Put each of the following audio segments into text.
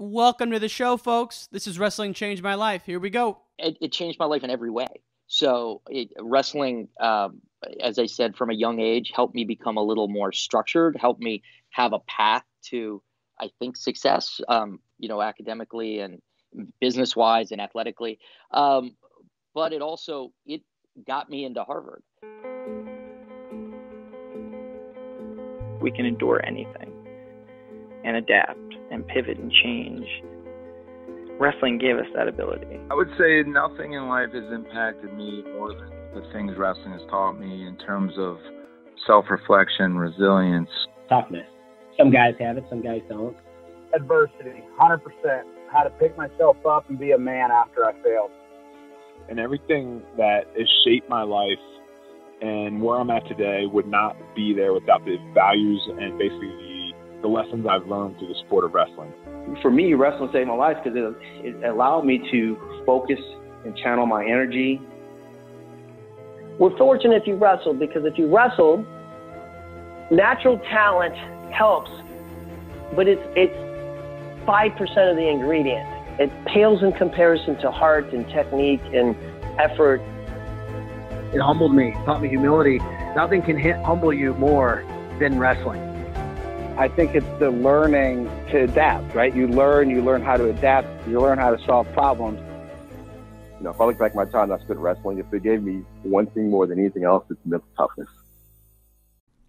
Welcome to the show, folks. This is Wrestling Changed My Life. Here we go. It changed my life in every way. So wrestling, as I said, from a young age, helped me become a little more structured, helped me have a path to, I think, success, academically and business-wise and athletically. But it got me into Harvard. We can endure anything and adapt and pivot and change. Wrestling gave us that ability. I would say nothing in life has impacted me more than the things wrestling has taught me in terms of self-reflection, resilience. Toughness. Some guys have it, some guys don't. Adversity, 100%. How to pick myself up and be a man after I failed. And everything that has shaped my life and where I'm at today would not be there without the values and basically the lessons I've learned through the sport of wrestling. For me, wrestling saved my life because it allowed me to focus and channel my energy. We're fortunate if you wrestled, because if you wrestled, natural talent helps, but it's 5% of the ingredient. It pales in comparison to heart and technique and effort. It humbled me, taught me humility. Nothing can humble you more than wrestling. I think it's the learning to adapt, right? You learn how to adapt, you learn how to solve problems. If I look back at my time I spent wrestling, if it gave me one thing more than anything else, it's mental toughness.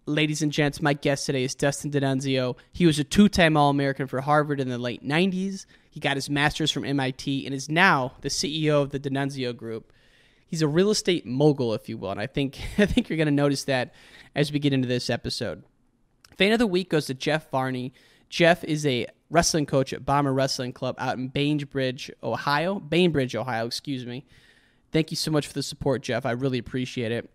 Ladies and gents, my guest today is Dustin DeNunzio. He was a two-time All-American for Harvard in the late 90s. He got his master's from MIT and is now the CEO of the DeNunzio Group. He's a real estate mogul, if you will, and I think you're going to notice that as we get into this episode. Fan of the Week goes to Jeff Varney. Jeff is a wrestling coach at Bomber Wrestling Club out in Bainbridge, Ohio. Thank you so much for the support, Jeff. I really appreciate it.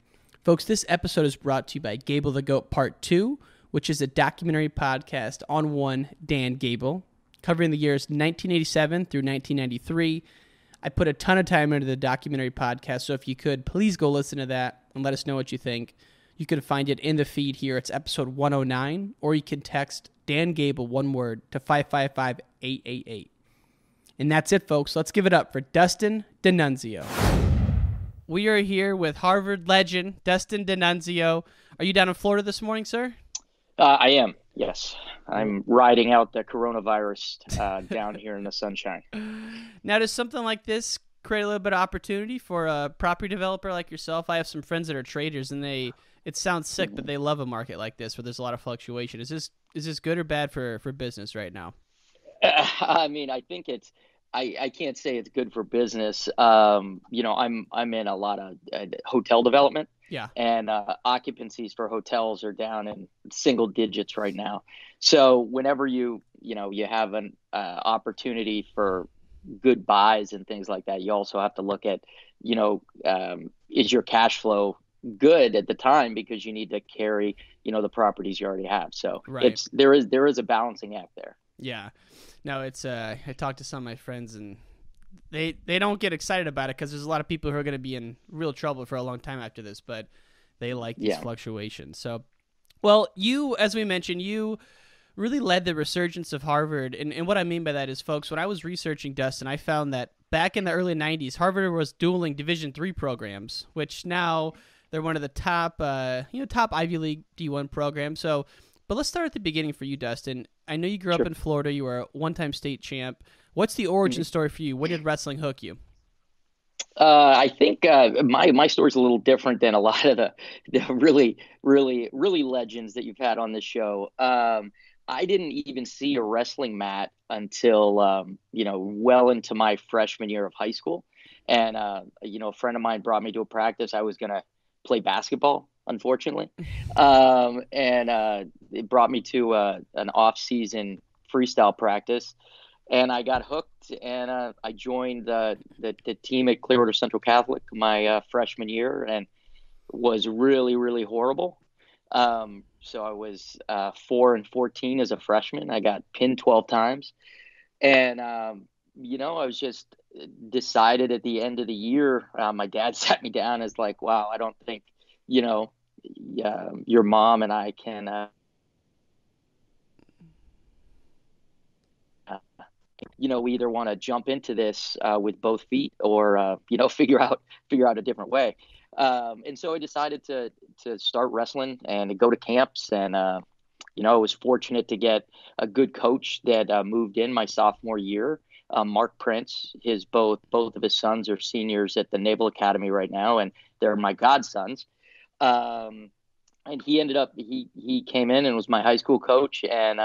Folks, this episode is brought to you by Gable the GOAT Part 2, which is a documentary podcast on one Dan Gable, covering the years 1987 through 1993. I put a ton of time into the documentary podcast, so if you could, please go listen to that and let us know what you think. You can find it in the feed here. It's episode 109, or you can text Dan Gable, one word, to 555-888. And that's it, folks. Let's give it up for Dustin DeNunzio. We are here with Harvard legend, Dustin DeNunzio. Are you down in Florida this morning, sir? I am, yes. I'm riding out the coronavirus down here in the sunshine. Now, does something like this create a little bit of opportunity for a property developer like yourself? I have some friends that are traders, and it sounds sick, but they love a market like this where there's a lot of fluctuation. Is this good or bad for business right now? I mean, I think I can't say it's good for business. I'm in a lot of hotel development. Yeah. And occupancies for hotels are down in single digits right now. So whenever you have an opportunity for good buys and things like that, you also have to look at, is your cash flow good at the time, because you need to carry, the properties you already have. So right. there is a balancing act there. Yeah. No, it's I talked to some of my friends, and they don't get excited about it because there's a lot of people who are going to be in real trouble for a long time after this, but they like these fluctuations. So, well, you, as we mentioned, you really led the resurgence of Harvard. And what I mean by that is, folks, when I was researching Dustin, I found that back in the early 90s, Harvard was dueling Division III programs, which now they're one of the top Ivy League D1 programs. So, but let's start at the beginning for you, Dustin. I know you grew up in Florida. You were a one-time state champ. What's the origin story for you? Where did wrestling hook you? I think my story's a little different than a lot of the really, really, really legends that you've had on this show. I didn't even see a wrestling mat until, well into my freshman year of high school. And, a friend of mine brought me to a practice. I was going to play basketball, unfortunately. And it brought me to an off-season freestyle practice. And I got hooked, and I joined the team at Clearwater Central Catholic my freshman year, and was really, really horrible. So I was 4-14 as a freshman. I got pinned 12 times. And, I was just decided at the end of the year, my dad sat me down as like, wow, I don't think, your mom and I can we either want to jump into this with both feet or, figure out a different way. And so I decided to start wrestling and to go to camps. And, I was fortunate to get a good coach that moved in my sophomore year, Mark Prince. Both of his sons are seniors at the Naval Academy right now, and they're my godsons. And he ended up, he came in and was my high school coach. And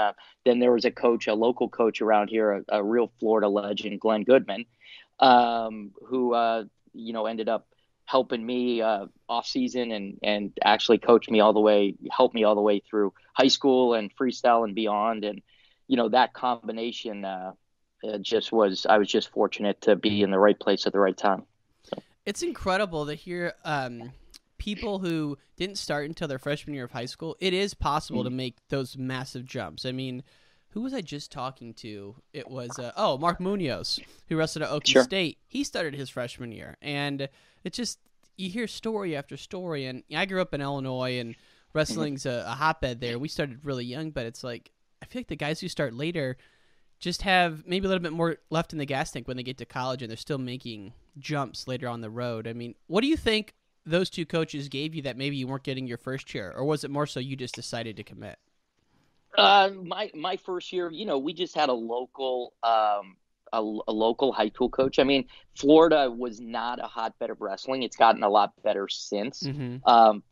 then there was a local coach around here, a real Florida legend, Glenn Goodman, who, ended up helping me off season and actually helped me all the way through high school and freestyle and beyond. And, that combination I was just fortunate to be in the right place at the right time. So. It's incredible to hear people who didn't start until their freshman year of high school. It is possible to make those massive jumps. I mean, who was I just talking to? It was, Mark Munoz, who wrestled at Okie State. He started his freshman year. And it's just, you hear story after story. And I grew up in Illinois, and wrestling's a hotbed there. We started really young, but it's like, I feel like the guys who start later just have maybe a little bit more left in the gas tank when they get to college, and they're still making jumps later on the road. I mean, what do you think those two coaches gave you that maybe you weren't getting your first year, or was it more so you just decided to commit? My first year, we just had a local high school coach. I mean, Florida was not a hotbed of wrestling. It's gotten a lot better since,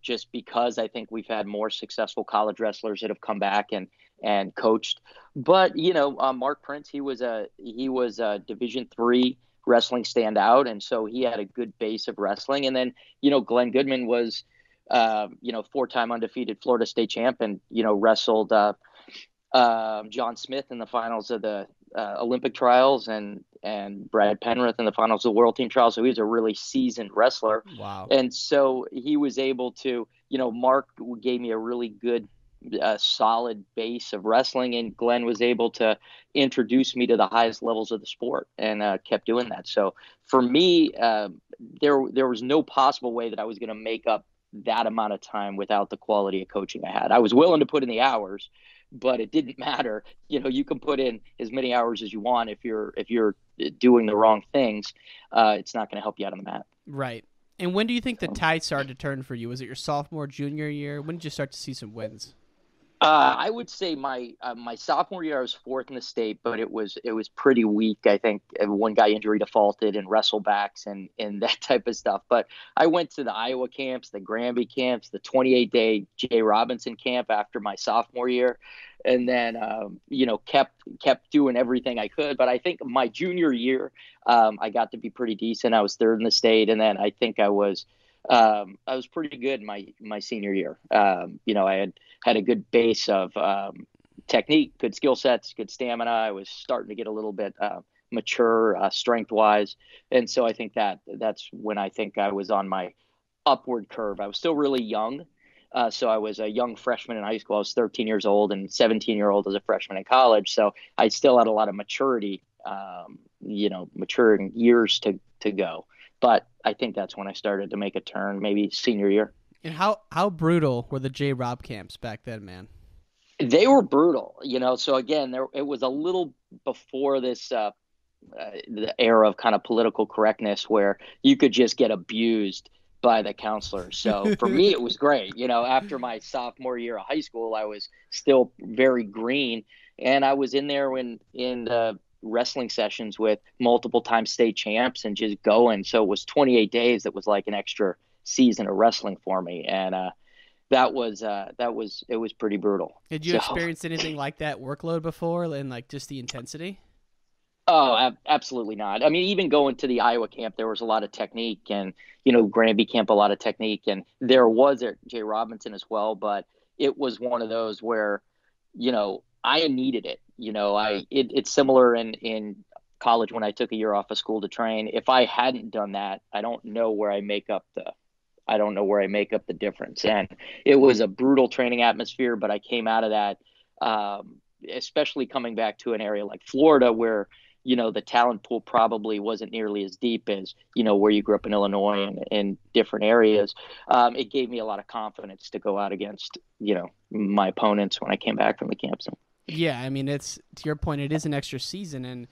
just because I think we've had more successful college wrestlers that have come back and coached. But Mark Prince, he was a Division III wrestling standout, and so he had a good base of wrestling. And then Glenn Goodman was 4-time undefeated Florida state champ, and wrestled John Smith in the finals of the Olympic trials and Brad Penrith in the finals of the World Team trials. So he was a really seasoned wrestler. Wow. And so he was able to, Mark gave me a really good solid base of wrestling, and Glenn was able to introduce me to the highest levels of the sport, and kept doing that. So for me, there was no possible way that I was going to make up that amount of time without the quality of coaching I had. I was willing to put in the hours, but it didn't matter. You can put in as many hours as you want. If you're doing the wrong things, it's not going to help you out on the mat. Right. And when do you think the tide started to turn for you? Was it your sophomore, junior year? When did you start to see some wins? I would say my sophomore year I was fourth in the state, but it was pretty weak. I think one guy injury defaulted and wrestlebacks and that type of stuff. But I went to the Iowa camps, the Granby camps, the 28-day Jay Robinson camp after my sophomore year, and then kept doing everything I could. But I think my junior year I got to be pretty decent. I was third in the state, and then I think I was pretty good my senior year. I had a good base of technique, good skill sets, good stamina. I was starting to get a little bit mature strength wise, and so I think that's when I think I was on my upward curve. I was still really young, so I was a young freshman in high school. I was 13 years old and 17-year-old as a freshman in college. So I still had a lot of maturity, maturing years to go. But I think that's when I started to make a turn, maybe senior year. And how brutal were the J. Rob camps back then, man? They were brutal, So again, it was a little before this the era of kind of political correctness where you could just get abused by the counselors. So for me, it was great. After my sophomore year of high school, I was still very green, and I was in there in the wrestling sessions with multiple time state champs and just going. So it was 28 days. That was like an extra season of wrestling for me. And it was pretty brutal. Did you experience anything like that workload before, and like just the intensity? Oh, absolutely not. I mean, even going to the Iowa camp, there was a lot of technique, and, Granby camp, a lot of technique, and there was at Jay Robinson as well. But it was one of those where, I needed it. It's similar in college when I took a year off of school to train. If I hadn't done that, I don't know where I make up the difference. And it was a brutal training atmosphere, but I came out of that, especially coming back to an area like Florida where, the talent pool probably wasn't nearly as deep as, where you grew up in Illinois and in different areas. It gave me a lot of confidence to go out against, my opponents when I came back from the camp. So. Yeah, I mean, it's to your point, it is an extra season, and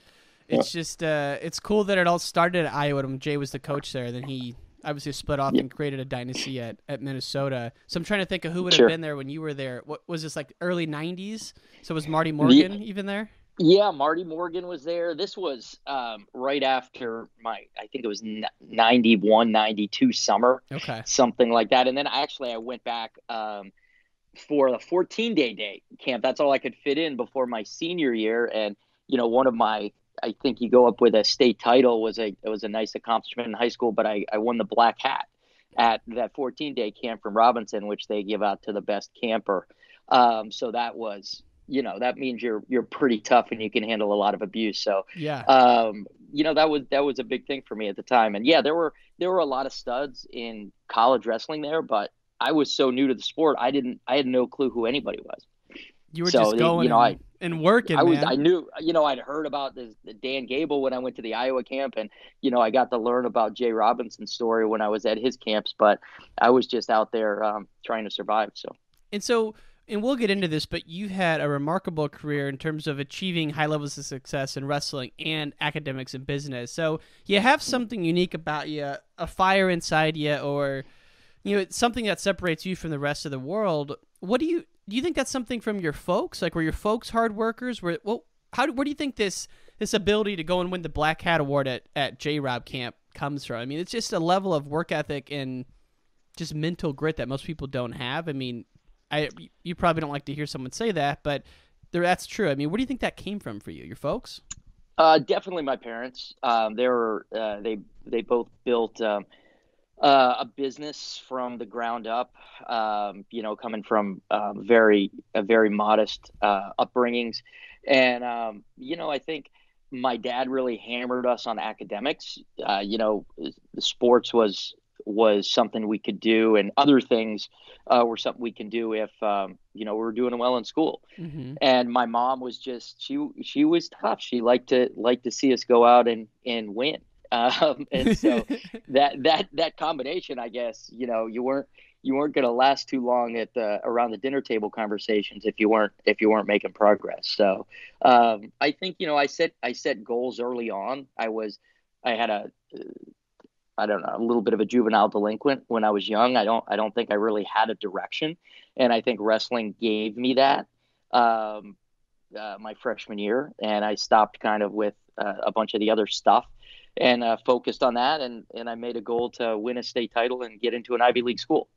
It's just it's cool that it all started at Iowa when Jay was the coach there. Then he obviously split off and created a dynasty at Minnesota. So I'm trying to think of who would have been there when you were there. What was this, like early 90s? So was Marty Morgan even there? Yeah, Marty Morgan was there. This was right after I think it was 91, 92 summer. Okay. Something like that. And then I went back for the 14-day camp. That's all I could fit in before my senior year. And, one of my, I think you go up with a state title was a nice accomplishment in high school, but I won the black hat at that 14-day camp from Robinson, which they give out to the best camper. So that was, that means you're pretty tough and you can handle a lot of abuse. So, yeah, that was a big thing for me at the time. And yeah, there were a lot of studs in college wrestling there, but I was so new to the sport. I had no clue who anybody was. You were just going and working. I knew, I'd heard about the Dan Gable when I went to the Iowa camp, and I got to learn about Jay Robinson's story when I was at his camps. But I was just out there trying to survive. And we'll get into this, but you've had a remarkable career in terms of achieving high levels of success in wrestling and academics and business. So you have something unique about you, a fire inside you, or it's something that separates you from the rest of the world. What do you think that's something from your folks? Like, were your folks hard workers? Where do you think this ability to go and win the Black Hat Award at J-Rob camp comes from? I mean, it's just a level of work ethic and just mental grit that most people don't have. I mean, you probably don't like to hear someone say that, but that's true. I mean, where do you think that came from for you? Your folks? Definitely my parents. They both built a business from the ground up. Coming from very modest upbringings, and I think my dad really hammered us on academics. The sports was something we could do, and other things were something we can do if we were doing well in school. Mm-hmm. And my mom was just she was tough. She liked to see us go out and win. And so that combination, I guess, you weren't going to last too long at around the dinner table conversations if you weren't making progress. So I think I set goals early on. I had a little bit of a juvenile delinquent when I was young. I don't think I really had a direction, and I think wrestling gave me that my freshman year, and I stopped kind of with a bunch of the other stuff and focused on that, and I made a goal to win a state title and get into an Ivy League school.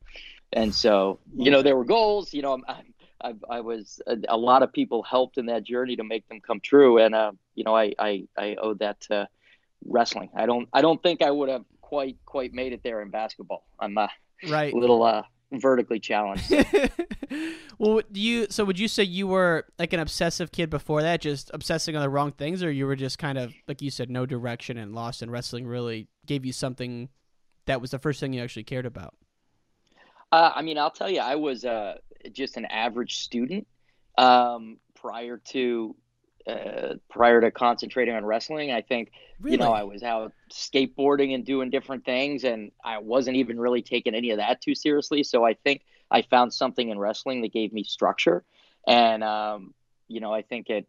And so there were goals. I was a lot of people helped in that journey to make them come true, and I owe that to wrestling. I don't think I would have quite made it there in basketball. I'm a little vertically challenged. So. Well, would you say you were like an obsessive kid before that, just obsessing on the wrong things, or you were just kind of, like you said, no direction and lost, and wrestling really gave you something that was the first thing you actually cared about? I'll tell you, I was just an average student prior to concentrating on wrestling. I think, really? I was out skateboarding and doing different things, and I wasn't even really taking any of that too seriously. So I think I found something in wrestling that gave me structure. And, I think it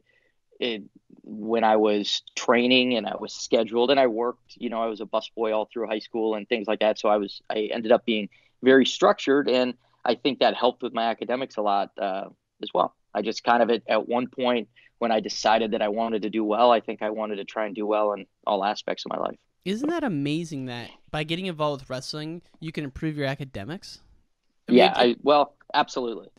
when I was training and I was scheduled and I worked, I was a busboy all through high school and things like that. So I ended up being very structured, and I think that helped with my academics a lot as well. I just kind of at one point when I decided that I wanted to do well, I think I wanted to try and do well in all aspects of my life. Isn't that amazing that by getting involved with wrestling, you can improve your academics? Absolutely.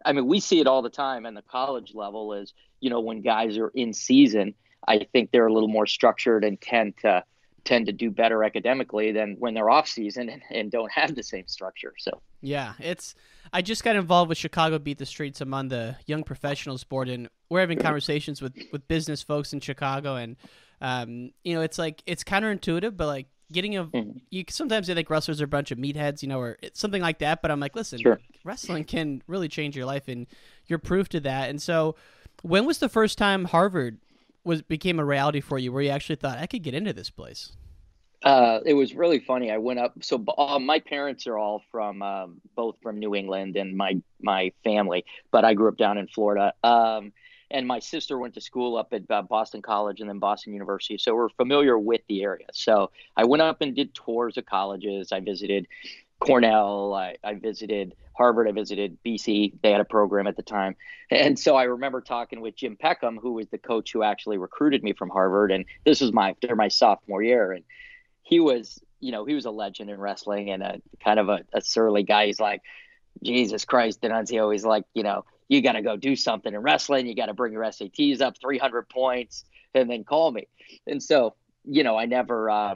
I mean, we see it all the time in the college level is, when guys are in season, I think they're a little more structured and tend to do better academically than when they're off season and don't have the same structure. So yeah, I just got involved with Chicago Beat the Streets. I'm on the Young Professionals board, and we're having conversations with business folks in Chicago, and it's like, it's counterintuitive, but like you sometimes they think wrestlers are a bunch of meatheads, or something like that, but I'm like, listen, sure. Wrestling can really change your life, and you're proof to that. And so when was the first time Harvard became a reality for you, where you actually thought, I could get into this place? It was really funny. I went up. So my parents are all both from New England, and my family, but I grew up down in Florida. And my sister went to school up at Boston College and then Boston University. So we're familiar with the area. So I went up and did tours of colleges. I visited Cornell. I visited Harvard. I visited BC. They had a program at the time. And so I remember talking with Jim Peckham, who was the coach who actually recruited me from Harvard. And this was my sophomore year. And he was, he was a legend in wrestling and a kind of a surly guy. He's like, Jesus Christ, DeNunzio. He's like, you got to go do something in wrestling. You got to bring your SATs up 300 points and then call me. And so, I never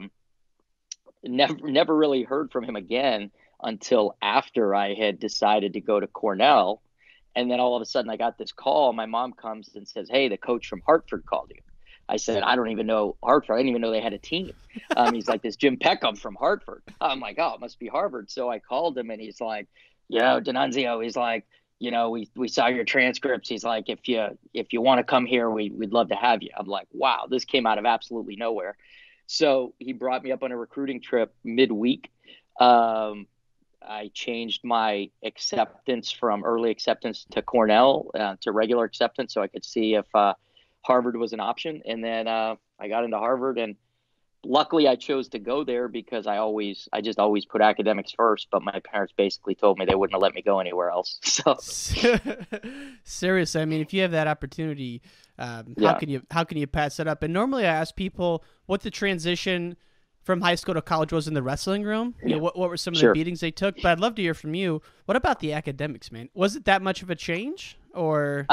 really heard from him again until after I had decided to go to Cornell. And then all of a sudden I got this call. My mom comes and says, hey, the coach from Hartford called you. I said, I don't even know Hartford. I didn't even know they had a team. He's like, this Jim Peckham from Hartford. I'm like, oh, it must be Harvard. So I called him and he's like, DeNunzio, he's like, we saw your transcripts. He's like, if you want to come here, we'd love to have you. I'm like, wow, this came out of absolutely nowhere. So he brought me up on a recruiting trip midweek. I changed my acceptance from early acceptance to Cornell to regular acceptance so I could see if Harvard was an option. And then I got into Harvard, and luckily I chose to go there because I just always put academics first, but my parents basically told me they wouldn't have let me go anywhere else. So seriously, I mean, if you have that opportunity, how can you pass it up? And normally I ask people what the transition from high school to college was in the wrestling room. What were some of the beatings they took? But I'd love to hear from you. What about the academics, man? Was it that much of a change, or?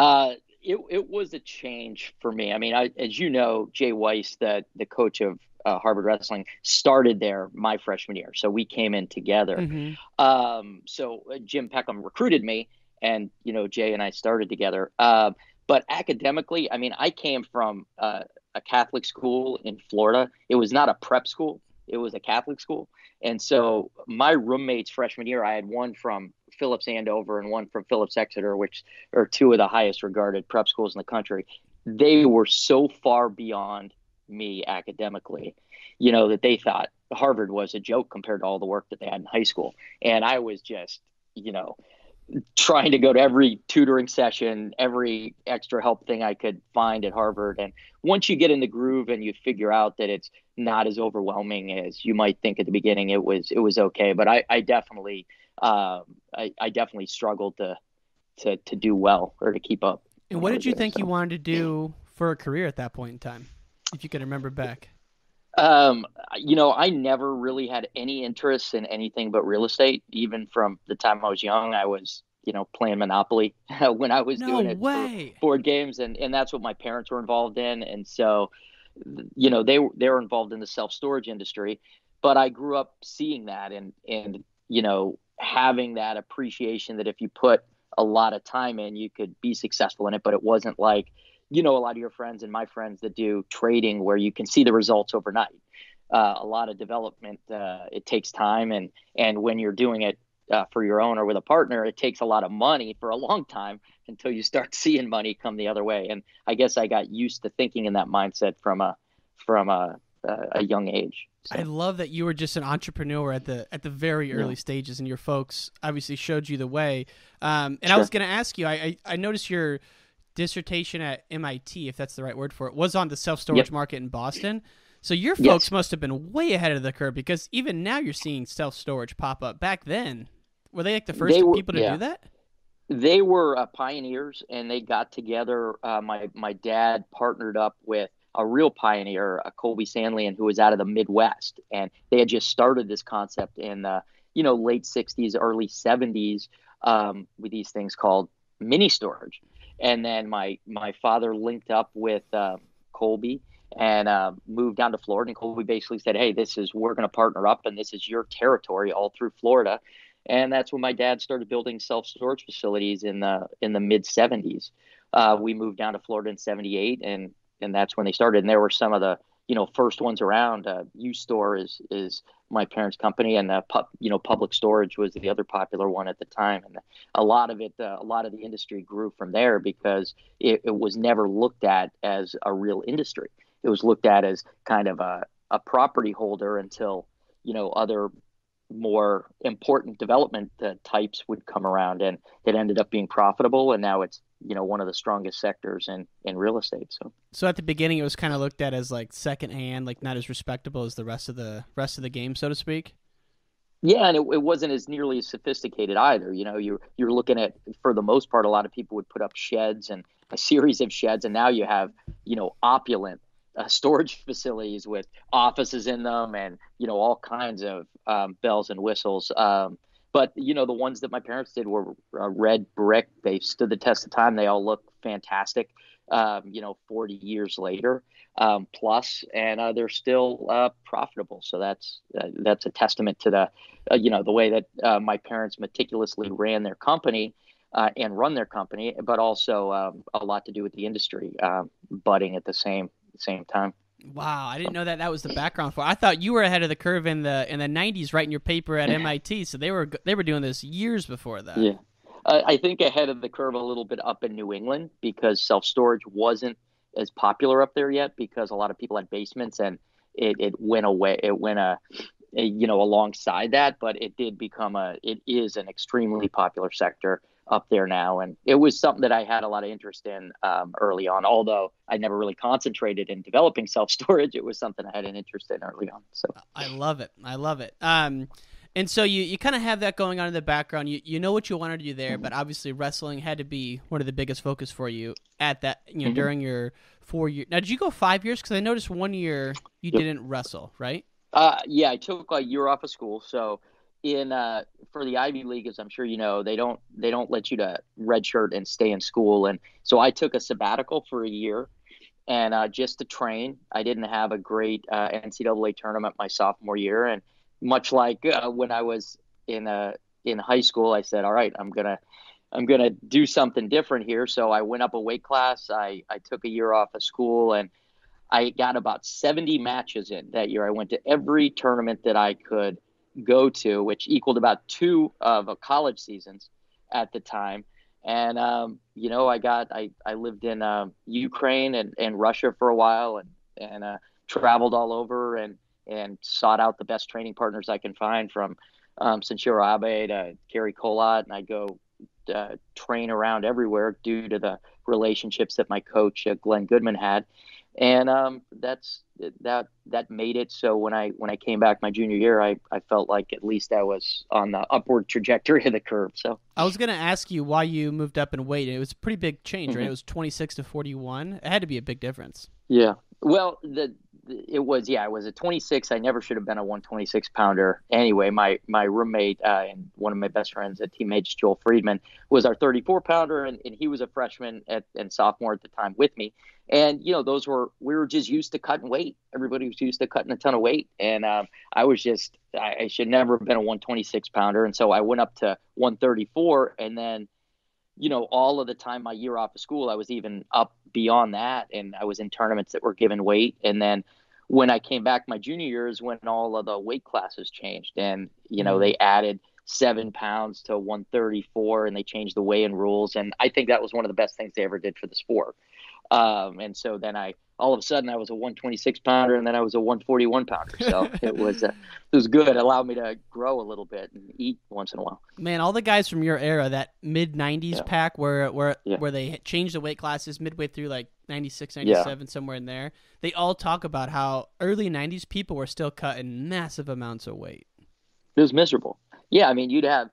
It was a change for me. I mean, as you know, Jay Weiss, the coach of Harvard Wrestling, started there my freshman year. So we came in together. Mm-hmm. So Jim Peckham recruited me, and, Jay and I started together. But academically, I mean, I came from a Catholic school in Florida. It was not a prep school. It was a Catholic school. And so my roommates freshman year, I had one from Phillips Andover and one from Phillips Exeter, which are two of the highest regarded prep schools in the country. They were so far beyond me academically, that they thought Harvard was a joke compared to all the work that they had in high school. And I was just, trying to go to every tutoring session, every extra help thing I could find at Harvard. And once you get in the groove and you figure out that it's not as overwhelming as you might think at the beginning, it was okay. But I definitely struggled to do well or to keep up. And what did you think you wanted to do for a career at that point in time, if you can remember back? I never really had any interest in anything but real estate. Even from the time I was young, I was, playing Monopoly when I was doing it for board games. And that's what my parents were involved in. And so, they were involved in the self-storage industry, but I grew up seeing that and, having that appreciation that if you put a lot of time in, you could be successful in it. But it wasn't like, a lot of your friends and my friends that do trading where you can see the results overnight. A lot of development, it takes time. And when you're doing it for your own or with a partner, it takes a lot of money for a long time until you start seeing money come the other way. And I guess I got used to thinking in that mindset from a young age. So. I love that you were just an entrepreneur at the very early stages, and your folks obviously showed you the way. And I was going to ask you, I noticed your dissertation at MIT, if that's the right word for it, was on the self-storage market in Boston. So your folks must have been way ahead of the curve, because even now you're seeing self-storage pop up. Back then, were they like the first people to do that? They were pioneers, and they got together. My dad partnered up with a real pioneer, Colby Sandlian, who was out of the Midwest, and they had just started this concept in late 60s, early 70s with these things called mini storage. And then my father linked up with Colby and moved down to Florida. And Colby basically said, hey, we're going to partner up, and this is your territory all through Florida. And that's when my dad started building self-storage facilities in the mid 70s. We moved down to Florida in 78, and that's when they started. And there were some of the, first ones around. U-Store is my parents' company, and Public Storage was the other popular one at the time. And a lot of the industry grew from there because it was never looked at as a real industry. It was looked at as kind of a property holder until, other more important development types would come around, and it ended up being profitable. And now it's one of the strongest sectors in real estate. So at the beginning, it was kind of looked at as like secondhand, like not as respectable as the rest of the game, so to speak. Yeah, and it wasn't as nearly as sophisticated either. You're looking at, for the most part, a lot of people would put up sheds and a series of sheds, and now you have opulent storage facilities with offices in them and all kinds of bells and whistles. But the ones that my parents did were red brick. They stood the test of time. They all look fantastic. 40 years later plus, and they're still profitable. So that's a testament to the way that my parents meticulously ran their company and run their company, but also a lot to do with the industry budding at the same time. Wow, I didn't know that was the background for it. I thought you were ahead of the curve in the 90s writing your paper at MIT, so they were doing this years before that. Yeah. I think ahead of the curve a little bit up in New England, because self-storage wasn't as popular up there yet, because a lot of people had basements, and it went away. It went alongside that, but it is an extremely popular sector up there now. And it was something that I had a lot of interest in early on, although I never really concentrated in developing self-storage. It was something I had an interest in early on. So I love it. And so you kind of have that going on in the background. You know what you wanted to do there, but obviously wrestling had to be one of the biggest focus for you at that, during your 4 year. Now, did you go 5 years? Because I noticed 1 year you didn't wrestle, right? Yeah, I took a year off of school. So for the Ivy League, as I'm sure you know, they don't let you to redshirt and stay in school. And so I took a sabbatical for a year, and just to train. I didn't have a great NCAA tournament my sophomore year, and much like when I was in high school, I said, all right, I'm gonna do something different here. So I went up a weight class. I took a year off of school, and I got about 70 matches in that year. I went to every tournament that I could go to, which equaled about 2 of a college seasons at the time. And I lived in Ukraine and Russia for a while, and traveled all over and sought out the best training partners I can find, from Sanshiro Abe to Gary Colott, and I go train around everywhere due to the relationships that my coach Glenn Goodman had, and that made it so when I came back my junior year, I felt like at least I was on the upward trajectory of the curve. So I was going to ask you why you moved up in weight. It was a pretty big change, right? It was 26 to 41. It had to be a big difference. Yeah. Well, it was a 26. I never should have been a 126 pounder. Anyway, my roommate and one of my best friends, teammates, Joel Friedman, was our 34 pounder, and he was a freshman and sophomore at the time with me. And we were just used to cutting weight. Everybody was used to cutting a ton of weight, and I should never have been a 126 pounder, and so I went up to 134, and then all of the time my year off of school, I was even up beyond that, and I was in tournaments that were given weight. And then when I came back my junior year is when all of the weight classes changed, and they added 7 pounds to 134, and they changed the weigh-in rules, and I think that was one of the best things they ever did for the sport. And so then all of a sudden I was a 126 pounder, and then I was a 141 pounder. So it was good. It allowed me to grow a little bit and eat once in a while. Man, all the guys from your era, that mid 90s pack where they changed the weight classes midway through, like 96, 97, somewhere in there, they all talk about how early 90s people were still cutting massive amounts of weight. It was miserable. Yeah. I mean, you'd have,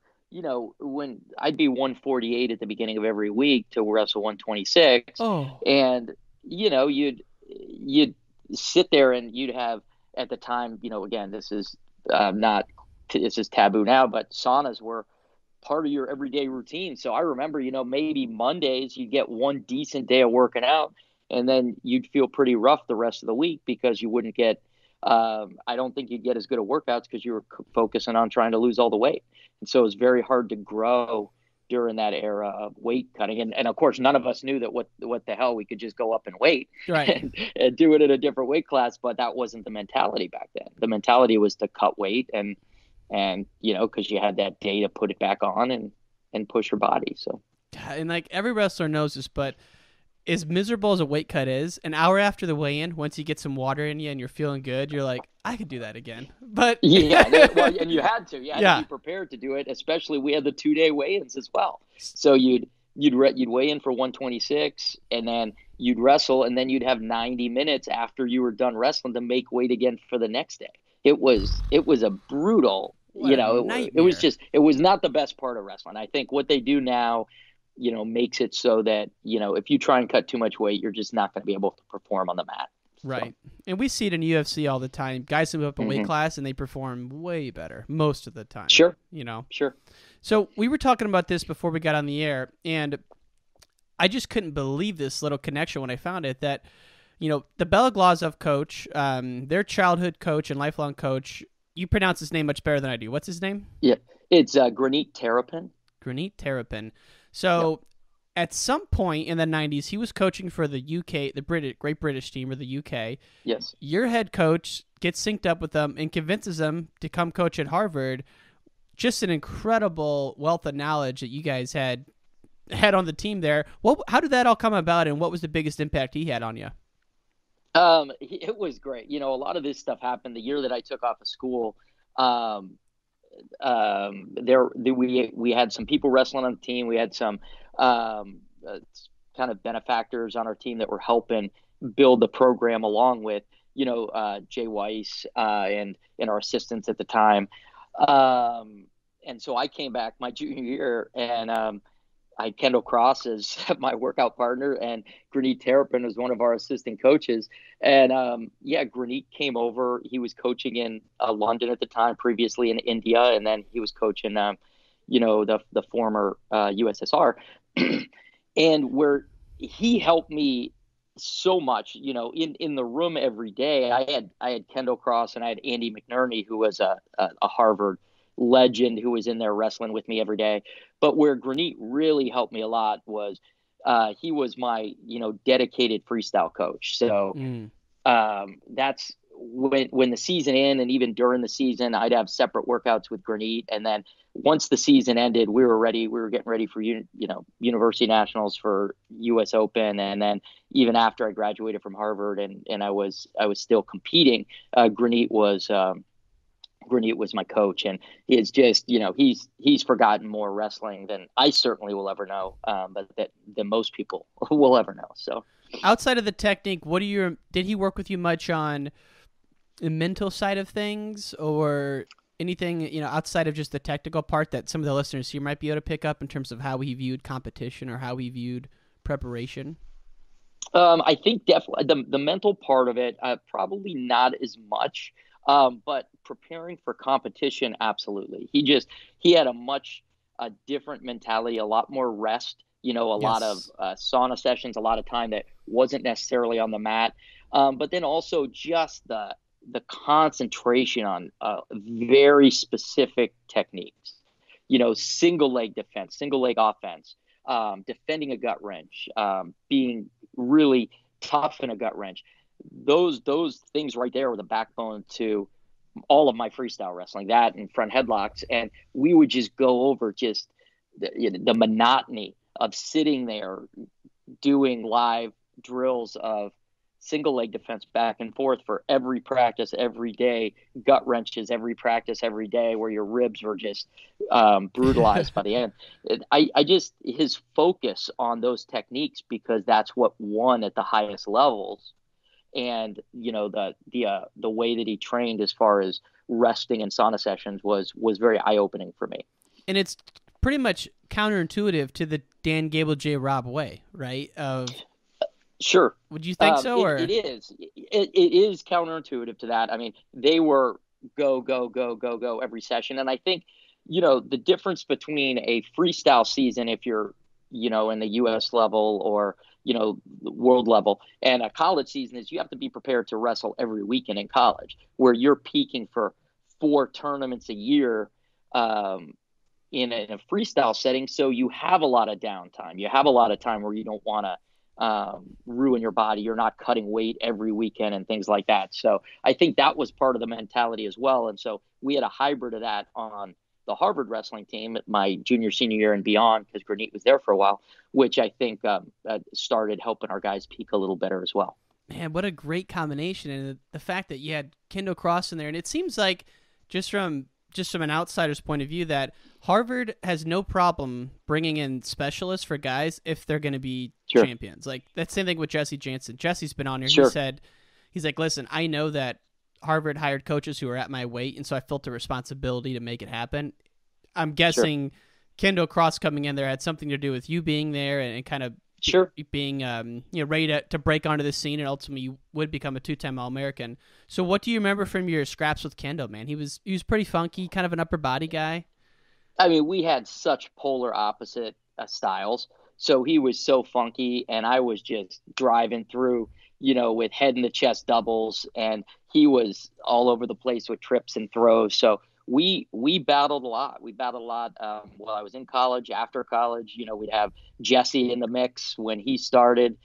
when I'd be 148 at the beginning of every week to wrestle 126, and you'd sit there and you'd have, at the time, again, this is taboo now, but saunas were part of your everyday routine. So I remember, maybe Mondays you'd get one decent day of working out, and then you'd feel pretty rough the rest of the week because you wouldn't get, I don't think you'd get as good of workouts because you were focusing on trying to lose all the weight. And so it was very hard to grow during that era of weight cutting. And of course, none of us knew that what the hell, we could just go up in weight, right, and do it in a different weight class. But that wasn't the mentality back then. The mentality was to cut weight and because you had that day to put it back on and push your body. So, and like every wrestler knows this, but as miserable as a weight cut is, an hour after the weigh-in, once you get some water in you and you're feeling good, you're like, I could do that again. But and you had to. You had to be prepared to do it. Especially we had the 2-day weigh-ins as well. So you'd you'd weigh in for 126, and then you'd wrestle, and then you'd have 90 minutes after you were done wrestling to make weight again for the next day. It was a brutal, it was not the best part of wrestling. I think what they do now, makes it so that, if you try and cut too much weight, you're just not going to be able to perform on the mat. Right. And we see it in UFC all the time. Guys move up a weight class and they perform way better most of the time. Sure. Sure. So we were talking about this before we got on the air, and I just couldn't believe this little connection when I found it, that, the Bela Glazov coach, their childhood coach and lifelong coach, you pronounce his name much better than I do. What's his name? Yeah. It's Granit Terrapin. Granit Terrapin. So at some point in the 90s, he was coaching for the UK, the Great British team, or the UK. Yes. Your head coach gets synced up with them and convinces them to come coach at Harvard. Just an incredible wealth of knowledge that you guys had on the team there. How did that all come about, and what was the biggest impact he had on you? It was great. A lot of this stuff happened the year that I took off of school. We had some people wrestling on the team. We had some kind of benefactors on our team that were helping build the program along with, Jay Weiss and our assistants at the time. And so I came back my junior year, and I had Kendall Cross as my workout partner, and Granit Terrapin was one of our assistant coaches. And Granit came over. He was coaching in London at the time, previously in India, and then he was coaching, the former USSR. And where he helped me so much, in the room every day. I had Kendall Cross, and I had Andy McNerney, who was a Harvard legend, who was in there wrestling with me every day. But where Granit really helped me a lot was he was my, dedicated freestyle coach. So that's when the season ended, and even during the season, I'd have separate workouts with Granit. And then once the season ended, we were ready. We were getting ready for, University Nationals, for US Open. And then even after I graduated from Harvard and I was still competing, Granit was my coach, and it's just, he's forgotten more wrestling than I certainly will ever know, but than most people will ever know. So outside of the technique, did he work with you much on the mental side of things, or anything, outside of just the technical part that some of the listeners here might be able to pick up in terms of how he viewed competition or how he viewed preparation? I think definitely the mental part of it, probably not as much. But preparing for competition, absolutely. He had a much different mentality, a lot more rest, lot of sauna sessions, a lot of time that wasn't necessarily on the mat. But then also just the concentration on very specific techniques, single leg defense, single leg offense, defending a gut wrench, being really tough in a gut wrench. Those things right there were the backbone to all of my freestyle wrestling, that and front headlocks. And we would just go over just the monotony of sitting there doing live drills of single leg defense back and forth for every practice, every day, gut wrenches, every practice, every day, where your ribs were just brutalized by the end. His focus on those techniques, because that's what won at the highest levels. And, the way that he trained as far as resting and sauna sessions was very eye-opening for me. And it's pretty much counterintuitive to the Dan Gable J. Rob way, right? Sure. Would you think so? Or it is. It is counterintuitive to that. I mean, they were go, go, go, go, go every session. And I think, the difference between a freestyle season, if you're, in the U.S. level or, the world level, and a college season, is you have to be prepared to wrestle every weekend in college, where you're peaking for 4 tournaments a year in a freestyle setting. So you have a lot of downtime. You have a lot of time where you don't want to ruin your body. You're not cutting weight every weekend and things like that. So I think that was part of the mentality as well. And so we had a hybrid of that on the Harvard wrestling team at my junior, senior year and beyond, because Granit was there for a while, which I think started helping our guys peak a little better as well. Man, what a great combination. And the fact that you had Kendall Cross in there, and it seems like just just from an outsider's point of view, that Harvard has no problem bringing in specialists for guys if they're going to be champions. Like, that same thing with Jesse Jantzen. Jesse's been on here. He said, he's like, listen, I know that Harvard hired coaches who are at my weight, and so I felt the responsibility to make it happen. I'm guessing Kendall Cross coming in there had something to do with you being there and kind of being ready to break onto the scene, and ultimately you would become a 2-time All-American. So what do you remember from your scraps with Kendall, man? He was pretty funky, kind of an upper body guy. I mean, we had such polar opposite styles. So he was so funky, and I was just driving through, with head in the chest doubles, and he was all over the place with trips and throws. So we battled a lot. We battled a lot while I was in college, after college. We'd have Jesse in the mix when he started.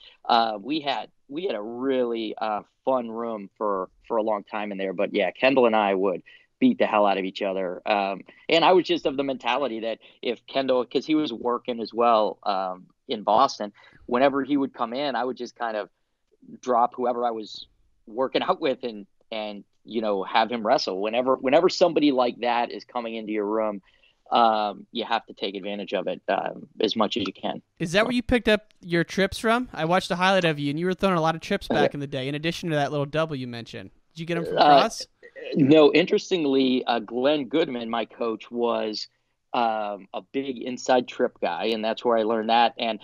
We had a really fun room for a long time in there. But yeah, Kendall and I would beat the hell out of each other. And I was just of the mentality that if Kendall, because he was working as well in Boston, whenever he would come in, I would just kind of drop whoever I was working out with and have him wrestle. Whenever somebody like that is coming into your room, you have to take advantage of it as much as you can. Is that where you picked up your trips from? I watched a highlight of you, and you were throwing a lot of trips back in the day, in addition to that little double you mentioned. Did you get them from Cross? No, interestingly, Glenn Goodman, my coach, was a big inside trip guy, and that's where I learned that. And,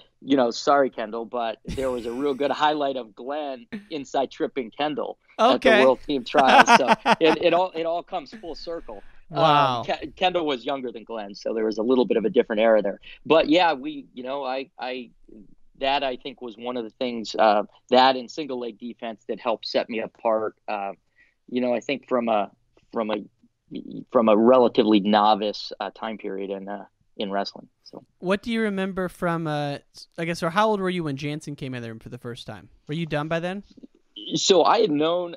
sorry, Kendall, but there was a real good highlight of Glenn inside tripping Kendall at the World Team Trials. So it all comes full circle. Wow. Kendall was younger than Glenn, so there was a little bit of a different era there. But yeah, that I think was one of the things that in single leg defense that helped set me apart. I think from a relatively novice time period in wrestling. So, what do you remember from? Or how old were you when Jantzen came in there for the first time? Were you done by then? So I had known.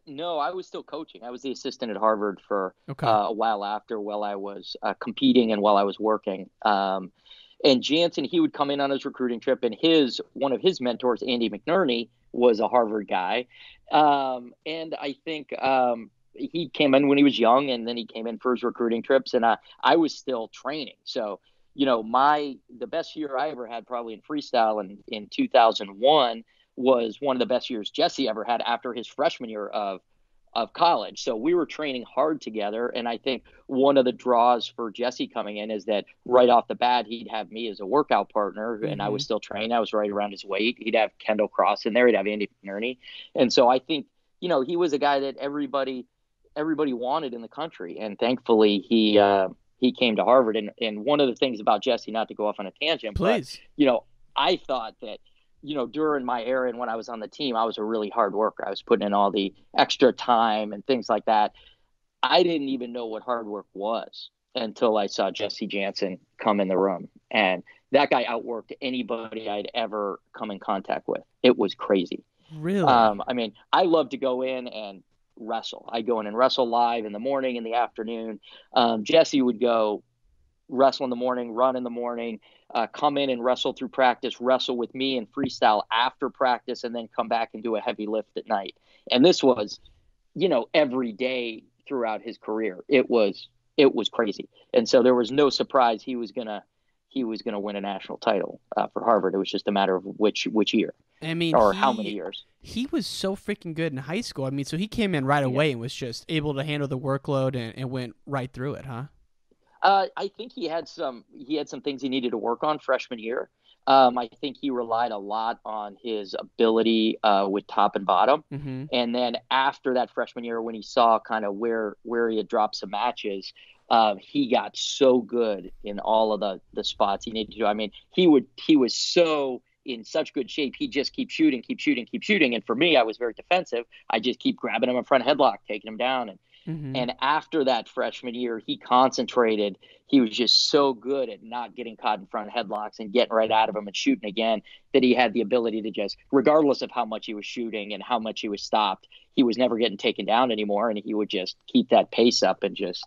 No, I was still coaching. I was the assistant at Harvard for a while after, while I was competing and while I was working. And Jantzen, he would come in on his recruiting trip, and one of his mentors, Andy McNerney, was a Harvard guy. And I think he came in when he was young, and then he came in for his recruiting trips, and I was still training. So, the best year I ever had probably in freestyle in 2001 was one of the best years Jesse ever had after his freshman year of college. So we were training hard together. And I think one of the draws for Jesse coming in is that right off the bat, he'd have me as a workout partner, and I was still training. I was right around his weight. He'd have Kendall Cross in there. He'd have Andy McNerney. And so I think, he was a guy that everybody wanted in the country. And thankfully he came to Harvard. And one of the things about Jesse, not to go off on a tangent, please, but, I thought that, during my era and when I was on the team, I was a really hard worker. I was putting in all the extra time and things like that. I didn't even know what hard work was until I saw Jesse Jantzen come in the room. And that guy outworked anybody I'd ever come in contact with. It was crazy. Really? I mean, I love to go in and wrestle. I go in and wrestle live in the morning, in the afternoon. Jesse would go wrestle in the morning, run in the morning, come in and wrestle through practice, wrestle with me and freestyle after practice, and then come back and do a heavy lift at night. And this was, every day throughout his career. It was crazy. And so there was no surprise he was gonna win a national title for Harvard. It was just a matter of which year. I mean, or how many years. He was so freaking good in high school. I mean, so he came in right away and was just able to handle the workload and went right through it, huh? I think he had some things he needed to work on freshman year. I think he relied a lot on his ability with top and bottom. Mm-hmm. And then after that freshman year, when he saw kind of where he had dropped some matches, he got so good in all of the spots he needed to do. I mean, he was so in such good shape. He just keep shooting. And for me, I was very defensive. I just keep grabbing him in front headlock, taking him down. And after that freshman year, he concentrated. He was just so good at not getting caught in front headlocks and getting right out of them and shooting again, that he had the ability to just, regardless of how much he was shooting and how much he was stopped, he was never getting taken down anymore. And he would just keep that pace up and just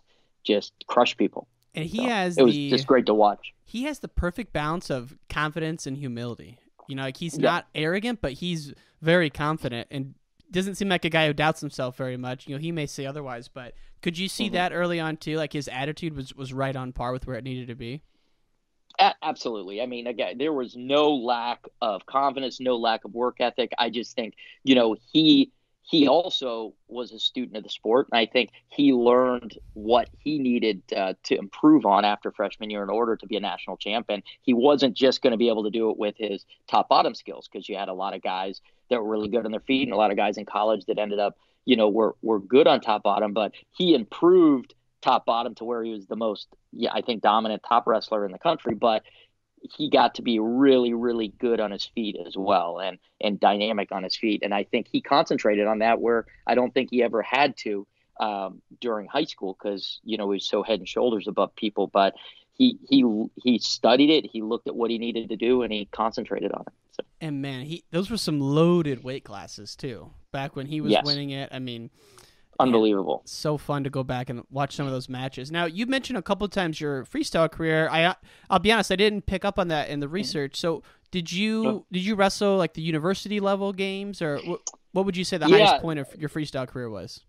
crush people. And it was just great to watch. He has the perfect balance of confidence and humility. Like he's not arrogant, but he's very confident. And doesn't seem like a guy who doubts himself very much. You know, he may say otherwise, but could you see that early on too? Like his attitude was right on par with where it needed to be? Absolutely. I mean, again, there was no lack of confidence, no lack of work ethic. I just think, he also was a student of the sport, and I think he learned what he needed to improve on after freshman year in order to be a national champion. He wasn't just going to be able to do it with his top-bottom skills, because you had a lot of guys that were really good on their feet and a lot of guys in college that ended up, were good on top-bottom, but he improved top-bottom to where he was the most, I think, dominant top wrestler in the country, but he got to be really, really good on his feet as well, and dynamic on his feet. And I think he concentrated on that where I don't think he ever had to during high school, because, he was so head and shoulders above people. But he studied it. He looked at what he needed to do, and he concentrated on it. So. And man, those were some loaded weight classes too. Back when he was winning it, I mean, unbelievable. Man, so fun to go back and watch some of those matches. Now, you mentioned a couple of times your freestyle career. I'll be honest, I didn't pick up on that in the research. So did you wrestle like the university level games, or what would you say the highest point of your freestyle career was?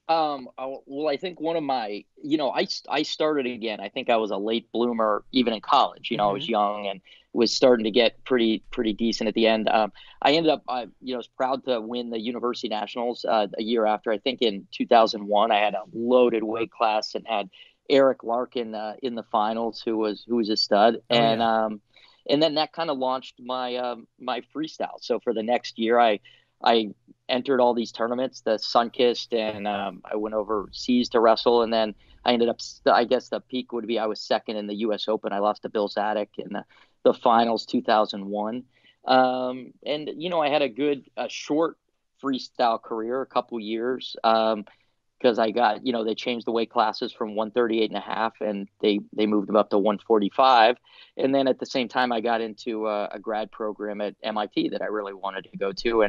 Well, I think one of my, I started again. I think I was a late bloomer even in college. I was young and was starting to get pretty decent at the end. I ended up, was proud to win the university nationals a year after. I think in 2001, I had a loaded weight class and had Eric Larkin in the finals, who was a stud. And then that kind of launched my my freestyle. So for the next year, I entered all these tournaments, the Sunkist, and I went overseas to wrestle. And then I ended up, I guess the peak would be I was second in the U.S. Open. I lost to Bill Zadek in the finals 2001. And, I had a short freestyle career, a couple years, because I got, they changed the weight classes from 138.5 and they moved them up to 145. And then at the same time, I got into a grad program at MIT that I really wanted to go to.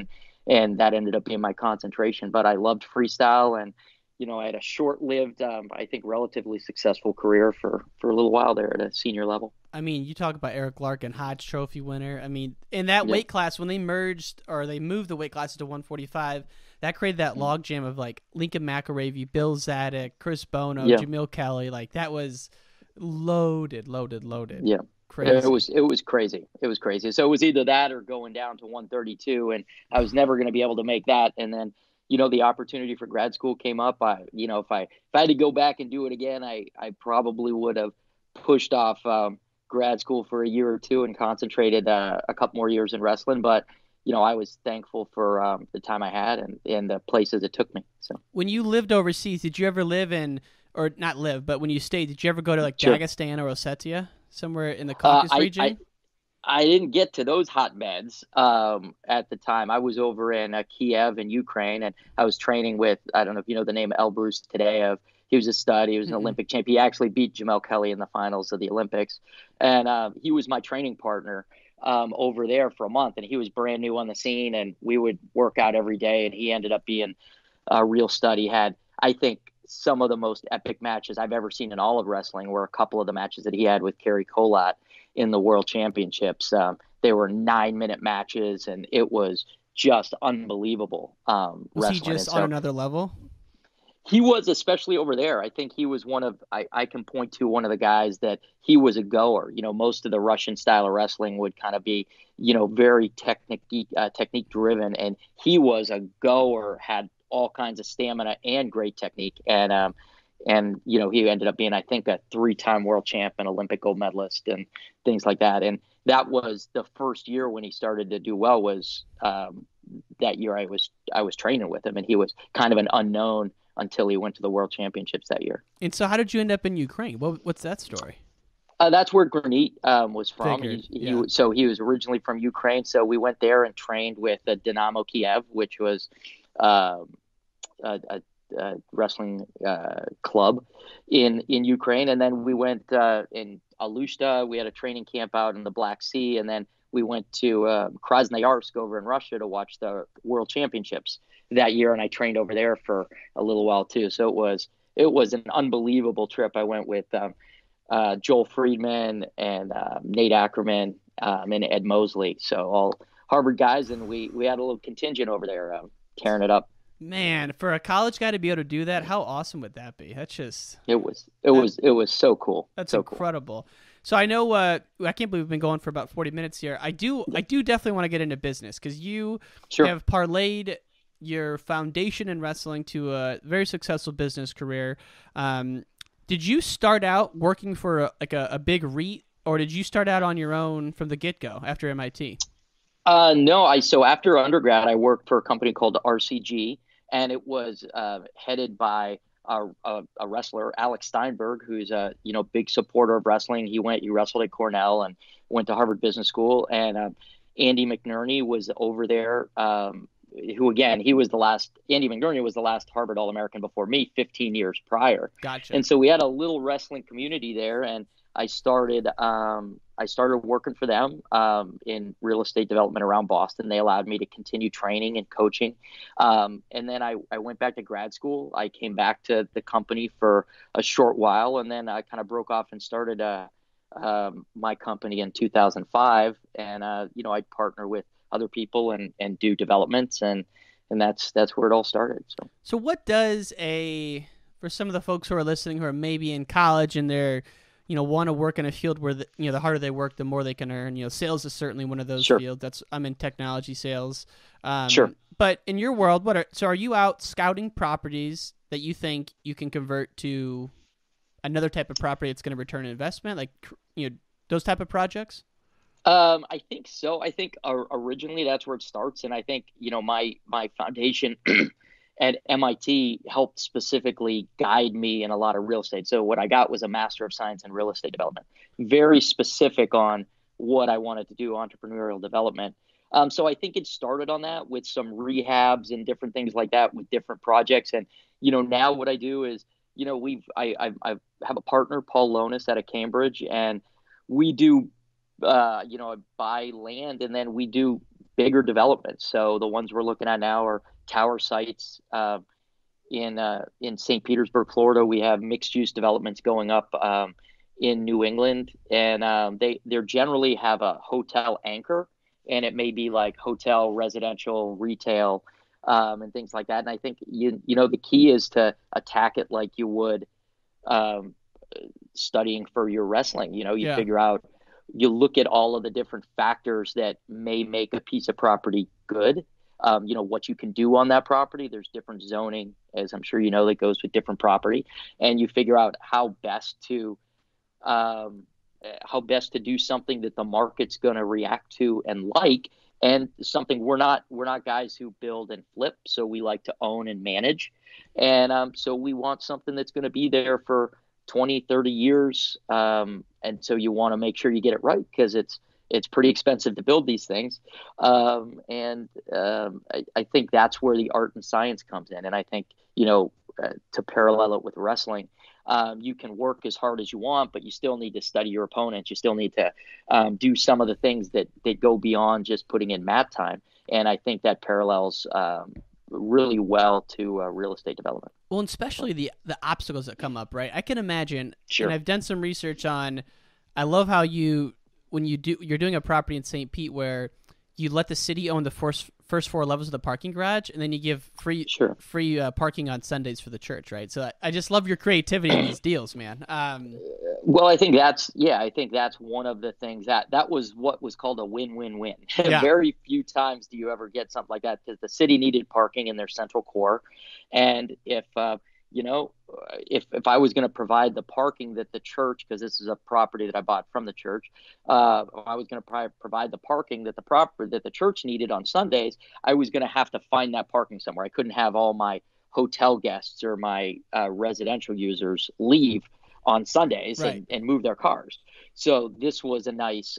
And that ended up being my concentration. But I loved freestyle, and I had a short-lived, I think, relatively successful career for a little while there at a senior level. I mean, you talk about Eric Larkin, Hodge Trophy winner. I mean, in that weight class, when they merged or they moved the weight classes to 145, that created that logjam of like Lincoln McIlravy, Bill Zadek, Chris Bono, Jamil Kelly. Like that was loaded. Yeah. Crazy. It was crazy. It was crazy. So it was either that or going down to 132, and I was never going to be able to make that. And then, the opportunity for grad school came up. If I had to go back and do it again, I probably would have pushed off grad school for a year or two and concentrated a couple more years in wrestling. But I was thankful for the time I had and the places it took me. So when you lived overseas, did you ever live in, or not live, but when you stayed, did you ever go to like Dagestan or Ossetia? Somewhere in the Caucasus region? I didn't get to those hotbeds at the time. I was over in Kiev in Ukraine, and I was training with, I don't know if you know the name Elbrus today. He was a stud. He was an Olympic champion. He actually beat Jamel Kelly in the finals of the Olympics. And he was my training partner over there for a month, and he was brand new on the scene, and we would work out every day, and he ended up being a real stud. He had, I think, some of the most epic matches I've ever seen in all of wrestling were a couple of the matches that he had with Kerry Kolat in the World Championships. They were 9-minute matches, and it was just unbelievable. Was he just on another level? He was, especially over there. I think he was I can point to one of the guys that he was a goer. Most of the Russian style of wrestling would kind of be, very technique driven, and he was a goer, had all kinds of stamina and great technique. And he ended up being, I think, a 3-time world champ and Olympic gold medalist and things like that. And that was the first year when he started to do well, was that year I was training with him, and he was kind of an unknown until he went to the world championships that year. And so how did you end up in Ukraine? What's that story? That's where Granit was from. So he was originally from Ukraine. So we went there and trained with the Dynamo Kiev, which was a wrestling club in Ukraine. And then we went in Alushta. We had a training camp out in the Black Sea. And then we went to Krasnoyarsk over in Russia to watch the World Championships that year. And I trained over there for a little while too. So it was an unbelievable trip. I went with Joel Friedman and Nate Ackerman and Ed Mosley. So all Harvard guys. And we had a little contingent over there. tearing it up. Man, for a college guy to be able to do that, how awesome would that be? That's just it was so cool. That's so incredible. Cool. So I know I can't believe we've been going for about 40 minutes here. I do definitely want to get into business because you have parlayed your foundation in wrestling to a very successful business career. Did you start out working for a big REIT, or did you start out on your own from the get-go after MIT? No, so after undergrad, I worked for a company called RCG, and it was headed by a wrestler, Alex Steinberg, who's a big supporter of wrestling. He wrestled at Cornell and went to Harvard Business School. And Andy McNerney was over there. Andy McNerney was the last Harvard All-American before me, 15 years prior. Gotcha. And so we had a little wrestling community there, and I started working for them in real estate development around Boston. They allowed me to continue training and coaching. And then I went back to grad school. I came back to the company for a short while, and then I kind of broke off and started my company in 2005. And, I'd partner with other people and do developments. And that's where it all started. So what does for some of the folks who are listening who are maybe in college and they're, want to work in a field where the harder they work, the more they can earn. Sales is certainly one of those fields. I'm in technology sales. But in your world, are you out scouting properties that you think you can convert to another type of property that's going to return an investment, like those type of projects? I think so. I think originally that's where it starts, and I think my foundation at MIT helped specifically guide me in a lot of real estate. So what I got was a Master of Science in Real Estate Development, very specific on what I wanted to do, entrepreneurial development. So I think it started on that with some rehabs and different things like that with different projects. And, now what I do is, I have a partner, Paul Lonis, out of Cambridge, and we do, buy land, and then we do bigger developments. So the ones we're looking at now are tower sites in St. Petersburg, Florida. We have mixed use developments going up in New England, and they generally have a hotel anchor, and it may be like hotel, residential, retail, and things like that. And I think the key is to attack it like you would studying for your wrestling. Figure out, you look at all of the different factors that may make a piece of property good. What you can do on that property. There's different zoning, as I'm sure that goes with different property, and you figure out how best to do something that the market's going to react to and like, and something we're not guys who build and flip, so we like to own and manage, and so we want something that's going to be there for 20, 30 years, and so you want to make sure you get it right because it's pretty expensive to build these things. I think that's where the art and science comes in. And I think, to parallel it with wrestling, you can work as hard as you want, but you still need to study your opponents. You still need to do some of the things that go beyond just putting in mat time. And I think that parallels really well to real estate development. Well, and especially the obstacles that come up, right? I can imagine, and I've done some research on, I love how you're doing a property in St. Pete where you let the city own the first 4 levels of the parking garage, and then you give free parking on Sundays for the church, right? So I just love your creativity in these deals, man. Well, I think that's one of the things that was what was called a win-win-win. Yeah. Very few times do you ever get something like that because the city needed parking in their central core, and if I was going to provide the parking that the church, because this is a property that I bought from the church, I was going to provide the parking that the church needed on Sundays, I was going to have to find that parking somewhere. I couldn't have all my hotel guests or my residential users leave on Sundays and move their cars. So this was a nice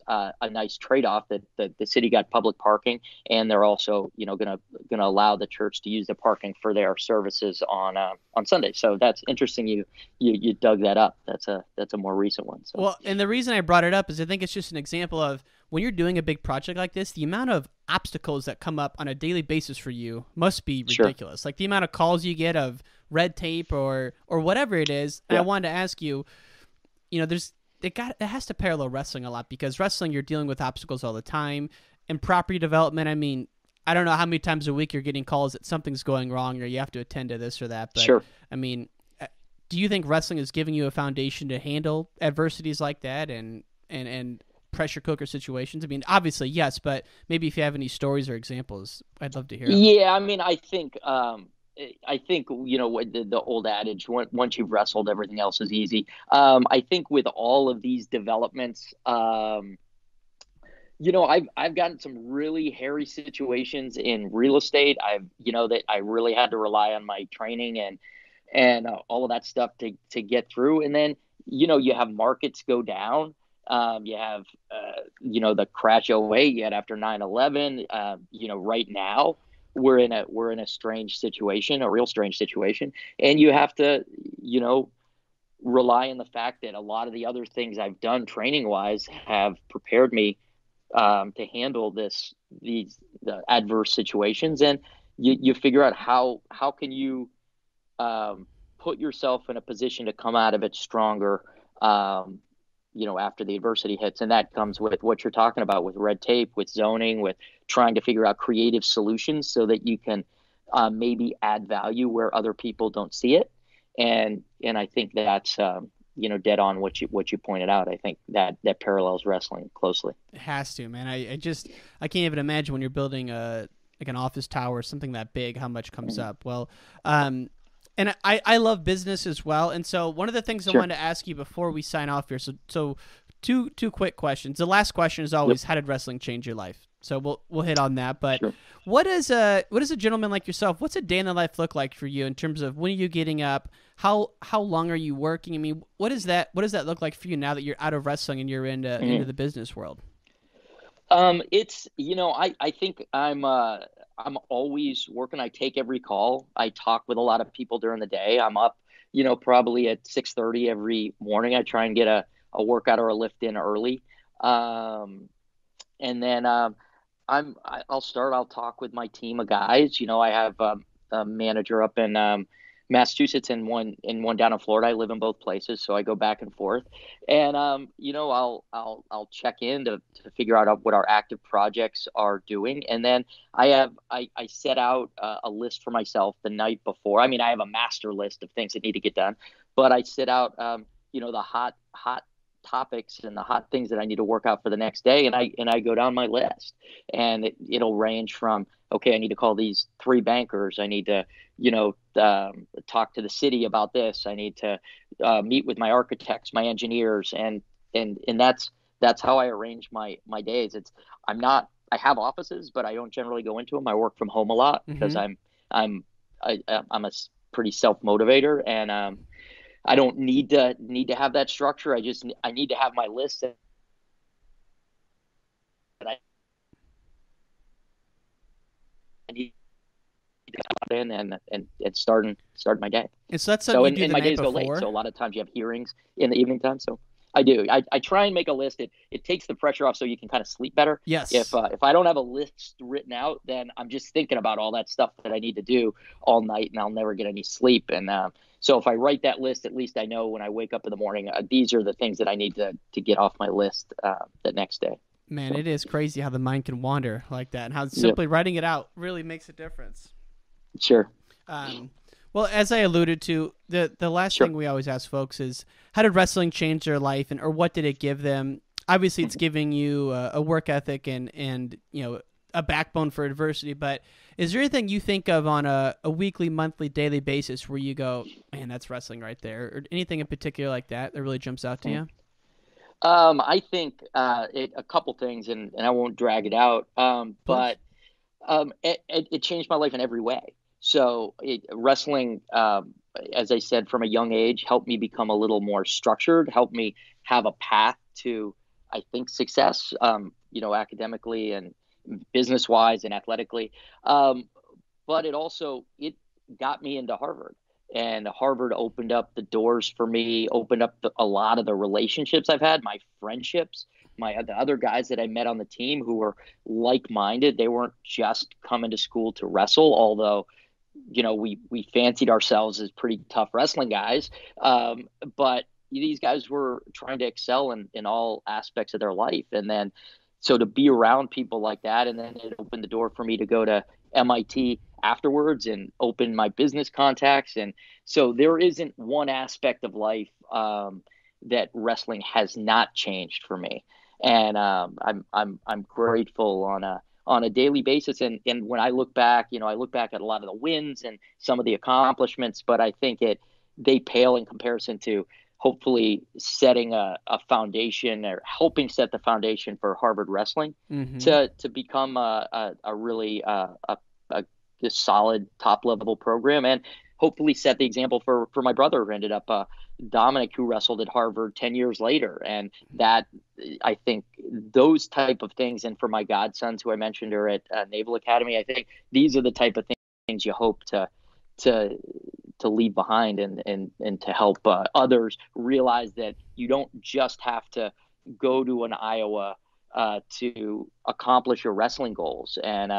trade-off that the city got public parking, and they're also going to allow the church to use the parking for their services on Sunday. So that's interesting. You dug that up. That's a more recent one. So. Well, and the reason I brought it up is I think it's just an example of when you're doing a big project like this, the amount of obstacles that come up on a daily basis for you must be ridiculous. Sure. Like the amount of calls you get of red tape or whatever it is. Yeah. And I wanted to ask you, it has to parallel wrestling a lot because wrestling, you're dealing with obstacles all the time. And property development, I mean, I don't know how many times a week you're getting calls that something's going wrong or you have to attend to this or that. But, Sure. I mean, do you think wrestling is giving you a foundation to handle adversities like that and pressure cooker situations? I mean, obviously, yes, but maybe if you have any stories or examples, I'd love to hear them. Yeah, I mean, I think what the old adage, once you've wrestled, everything else is easy. I think with all of these developments, I've gotten some really hairy situations in real estate. That I really had to rely on my training and all of that stuff to get through. And then, you have markets go down. You have, the crash 08 you had after 9/11. Right now we're in a strange situation, a real strange situation. And you have to, rely on the fact that a lot of the other things I've done training wise have prepared me to handle the adverse situations. And you figure out how can you put yourself in a position to come out of it stronger, after the adversity hits. And that comes with what you're talking about with red tape, with zoning, with trying to figure out creative solutions so that you can maybe add value where other people don't see it. And I think that's, dead on what you pointed out. I think that parallels wrestling closely. It has to, man. I can't even imagine when you're building like an office tower or something that big, how much comes up. Well, and I love business as well. And so one of the things I wanted to ask you before we sign off here, so two quick questions. The last question is always, how did wrestling change your life? So we'll hit on that. But what does a gentleman like yourself, what's a day in the life look like for you in terms of when are you getting up? How long are you working? I mean, what does that look like for you now that you're out of wrestling and you're into the business world? It's, I think I'm always working. I take every call. I talk with a lot of people during the day. I'm up, probably at 6:30 every morning. I try and get a workout or a lift in early. And then, I'll talk with my team of guys. I have a manager up in Massachusetts and one down in Florida. I live in both places, so I go back and forth. And I'll check in to figure out what our active projects are doing. And then I set out a list for myself the night before. I mean, I have a master list of things that need to get done, but I set out the hot topics and the hot things that I need to work out for the next day. And I go down my list, and it'll range from, okay, I need to call these 3 bankers. I need to, talk to the city about this. I need to meet with my architects, my engineers. And that's how I arrange my days. I have offices, but I don't generally go into them. I work from home a lot because I'm a pretty self-motivator, and I don't need to have that structure. I need to have my list. And I need to get in and start my day. And so that's something you do the my night days before? go late. So a lot of times you have hearings in the evening time. So I do. I try and make a list. It takes the pressure off so you can kind of sleep better. Yes. If I don't have a list written out, then I'm just thinking about all that stuff that I need to do all night, and I'll never get any sleep. And so if I write that list, at least I know when I wake up in the morning, these are the things that I need to get off my list the next day. Man, it is crazy how the mind can wander like that, and how simply writing it out really makes a difference. Sure. Well, as I alluded to, the last thing we always ask folks is, how did wrestling change their life, or what did it give them? Obviously, it's giving you a work ethic and a backbone for adversity. But is there anything you think of on a weekly, monthly, daily basis where you go, man, that's wrestling right there, or anything in particular like that really jumps out to you? I think a couple things, and I won't drag it out, but it changed my life in every way. So wrestling, as I said, from a young age, helped me become a little more structured, helped me have a path to, I think, success, academically and business-wise and athletically. But it got me into Harvard. And Harvard opened up the doors for me, opened up a lot of the relationships I've had, my friendships, the other guys that I met on the team who were like-minded. They weren't just coming to school to wrestle, although we fancied ourselves as pretty tough wrestling guys. But these guys were trying to excel in all aspects of their life. And then so to be around people like that, and then it opened the door for me to go to MIT afterwards and open my business contacts. And so there isn't one aspect of life that wrestling has not changed for me. And I'm grateful on a daily basis. And when I look back, I look back at a lot of the wins and some of the accomplishments, but I think they pale in comparison to hopefully setting a foundation or helping set the foundation for Harvard wrestling to become a really solid top level program, and hopefully set the example for my brother who ended up Dominic, who wrestled at Harvard 10 years later. And that, I think those type of things, and for my godsons who I mentioned are at Naval Academy, I think these are the type of things you hope to leave behind and to help others realize that you don't just have to go to an Iowa to accomplish your wrestling goals, and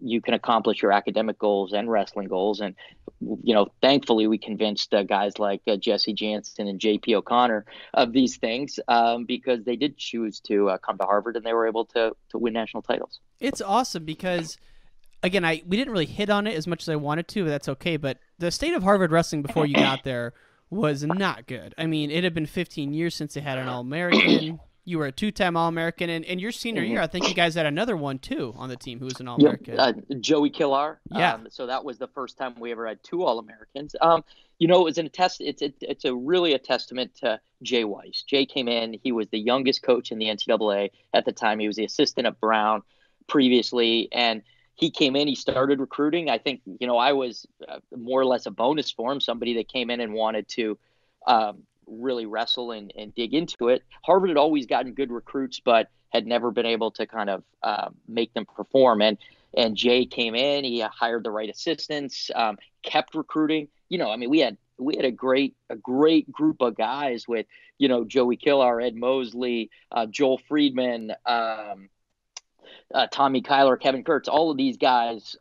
you can accomplish your academic goals and wrestling goals. And, thankfully we convinced guys like Jesse Jantzen and JP O'Connor of these things because they did choose to come to Harvard, and they were able to win national titles. It's awesome because, again, we didn't really hit on it as much as I wanted to, but that's okay. But the state of Harvard wrestling before you got there was not good. I mean, it had been 15 years since they had an All-American. You were a two-time All-American, and your senior year, I think you guys had another one, too, on the team who was an All-American. Joey Killar. Yeah. So that was the first time we ever had two All-Americans. It was it's really a testament to Jay Weiss. Jay came in. He was the youngest coach in the NCAA at the time. He was the assistant at Brown previously, and he came in, he started recruiting. I think, I was more or less a bonus for him, somebody that came in and wanted to really wrestle and dig into it. Harvard had always gotten good recruits, but had never been able to kind of make them perform. And Jay came in, he hired the right assistants, kept recruiting. We had a great group of guys with, Joey Killar, Ed Mosley, Joel Friedman, Tommy Kyler, Kevin Kurtz, all of these guys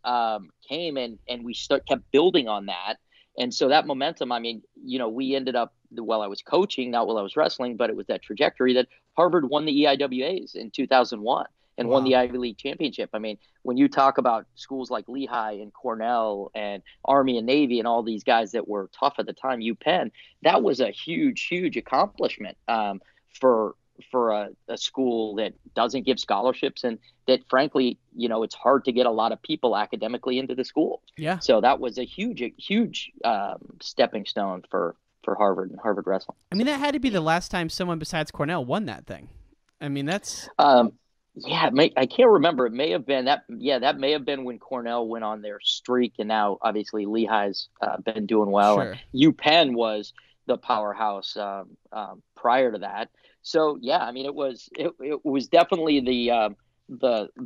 came and we kept building on that. And so that momentum, we ended up, while I was coaching, not while I was wrestling, but it was that trajectory that Harvard won the EIWAs in 2001 and won the Ivy League championship. When you talk about schools like Lehigh and Cornell and Army and Navy and all these guys that were tough at the time, UPenn, that was a huge, huge accomplishment for a school that doesn't give scholarships, and that frankly, it's hard to get a lot of people academically into the school. Yeah. So that was a huge stepping stone for Harvard and Harvard wrestling. That had to be the last time someone besides Cornell won that thing. That's. I can't remember. It may have been that. Yeah, that may have been when Cornell went on their streak, and now obviously Lehigh's been doing well. Sure. And UPenn was the powerhouse prior to that. So yeah, it was definitely the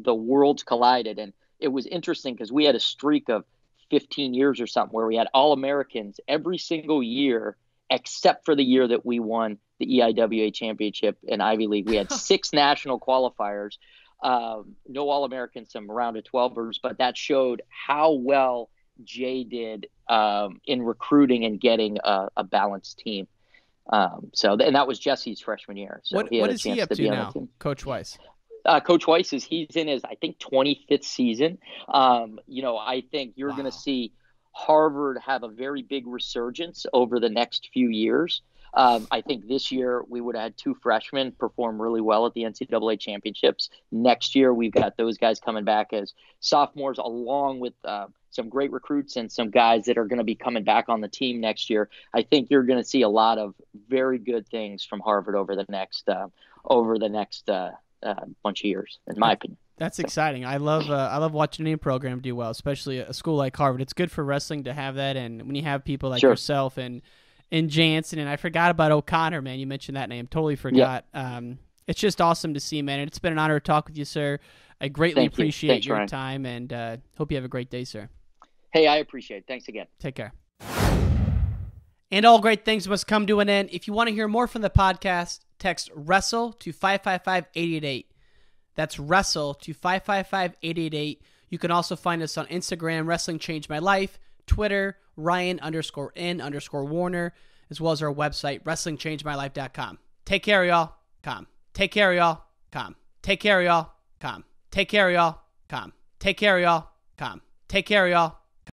worlds collided, and it was interesting because we had a streak of 15 years or something where we had All-Americans every single year except for the year that we won the EIWA championship in Ivy League. We had 6 national qualifiers, no All-Americans, some round of 12ers, but that showed how well Jay did in recruiting and getting a balanced team. And that was Jesse's freshman year. So what is he up to now, Coach Weiss? Coach Weiss he's in his, I think, 25th season. I think you're going to see Harvard have a very big resurgence over the next few years. I think this year we would have had 2 freshmen perform really well at the NCAA championships. Next year we've got those guys coming back as sophomores, along with some great recruits and some guys that are going to be coming back on the team next year. I think you're going to see a lot of very good things from Harvard over the next bunch of years, in my opinion. That's exciting. I love watching any program do well, especially a school like Harvard. It's good for wrestling to have that, and when you have people like yourself and Jantzen, and I forgot about O'Connor, man. You mentioned that name. Totally forgot. Yeah. It's just awesome to see, man. And it's been an honor to talk with you, sir. I greatly appreciate your time, and hope you have a great day, sir. Hey, I appreciate it. Thanks again. Take care. And all great things must come to an end. If you want to hear more from the podcast, text WRESTLE to 555-888. That's WRESTLE to 555-888. You can also find us on Instagram, Wrestling Changed My Life, Twitter, Ryan_N_Warner, as well as our website, WrestlingChangeMyLife.com. Take care, y'all. Take care, y'all. Take care, y'all. Take care, y'all. Take care, y'all.